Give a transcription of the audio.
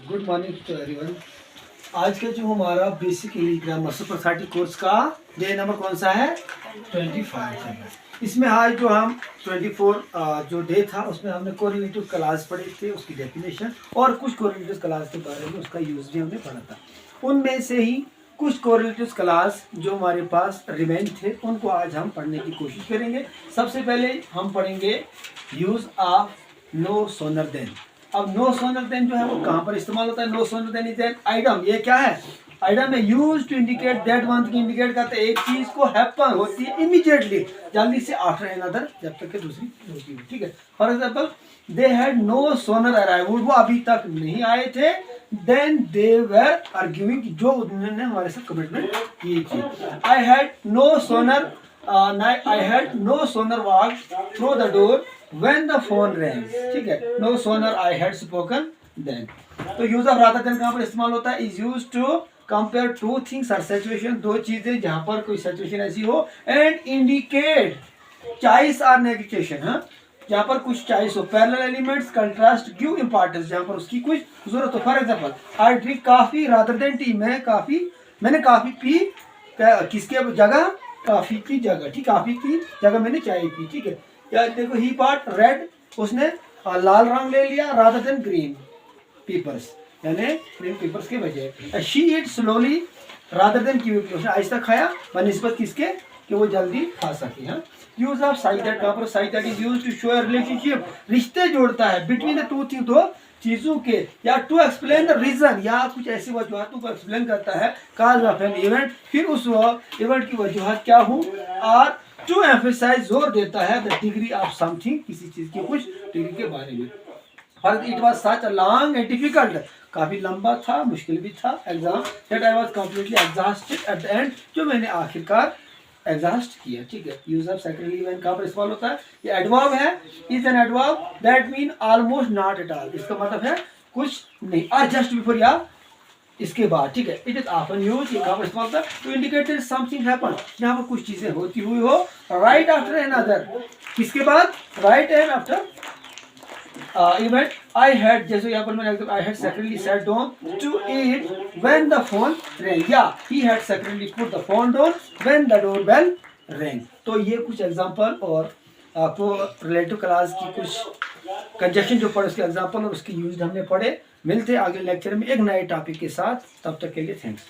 Good morning to everyone. आज का जो हमारा basic English grammar super 30 course का डे नंबर कौन सा है? 25 है। इसमें आज जो हम 24 जो डे था उसमें हमने कोरिलेटिव क्लास पढ़े थे, उसकी डेफिनेशन और कुछ कोरिलेटिव क्लास के बारे में उसका यूज भी हमने पढ़ा था। उनमें से ही कुछ कोरिलेटिव क्लास जो हमारे पास रिमेन थे उनको आज हम पढ़ने की कोशिश करेंगे। सबसे पहले हम पढ़ेंगे use of no sooner then. अब नो सोनर देन जो है वो कहाँ पर इस्तेमाल होता है? No sooner then is an item. ये क्या है? आइटम है use to indicate that one thing. Indicate करते हैं एक चीज को हैपन होती है इमीडिएटली, जल्दी से आफ्टर अनदर, जब तक कि दूसरी होती है। ठीक है। For example they had no sooner arrival, वो अभी तक नहीं आए थे। देन दे वर आर्ग्यूइंग, जो उन्होंने हमारे साथ कमिटमेंट की थी। I had no sooner I had no sooner walk through the door when the phone rang। ठीक है। no sooner I had spoken then। तो यूज ऑफ रादर देन कहाँ पर इस्तेमाल होता है? Is use to compare two things और situation, दो चीजें जहां पर कोई सिचुएशन ऐसी हो, एंड इंडिकेट चॉइस और नेगेटिवेशन। हाँ, जहाँ पर कुछ चॉइस हो। Parallel elements, contrast, give importance, जहाँ पर उसकी कुछ जरूरत हो। For example I drink coffee rather than T. मैंने काफी पी किसके जगह? कॉफी की जगह। ठीक, कॉफी की जगह मैंने चाय पी। ठीक है। या देखो ही पार्ट रेड, उसने लाल रंग ले लिया रादर देन ग्रीन पेपर्स, यानी ग्रीन पेपर्स के बजाय। She eat slowly rather than quickly, उसने आहिस्ता खाया बनिस्बत किसके कि वो जल्दी खा सके। हाँ, यूज ऑफ साइड दैट, कहाँ पर side that is use to show relationship, रिश्ते जोड़ता है बिटवीन द टू थिंग, दो चीजों के, या टू एक्सप्लेन द रीजन, या कुछ ऐसी वजूहतों को एक्सप्लेन करता है। काज ऑफ एन इवेंट, फिर उस इवेंट की वजूहत क्या हो, और टू एम्फेसाइज, जोर देता है द डिग्री ऑफ समथिंग, किसी चीज की कुछ डिग्री के बारे में। For it was such a long and difficult, काफी लंबा था, मुश्किल भी था exam, that I was completely exhausted at the end, जो मैंने आखिरकार एग्जॉस्ट किया। ठीक है। यूज ऑफ सेकेंडरी इवेंट कहाँ पर इस्तेमाल होता है? ये एडवर्ब है, is an adverb that mean almost not at all, इसका मतलब है कुछ नहीं, और जस्ट बिफोर या इसके बाद। ठीक है। इट इज ऑफन यूज, ये कहाँ पर इस्तेमाल होता है? टू इंडिकेट समथिंग हैपन, यहाँ पर कुछ चीजें होती हुई हो। राइट आफ्टर अनदर, किसके बाद? Right and after event. I had, जैसे यहाँ पर मैंने I had secondly set down to eat when the phone rang, या he had secondly put the phone down when the door bell rang. तो ये कुछ एग्जांपल और आपको रिलेटिव क्लास की कुछ कंजक्शन जो पढ़े उसके एग्जांपल और उसके यूज हमने पढ़े। मिलते आगे लेक्चर में एक नए टॉपिक के साथ, तब तक के लिए थैंक्स।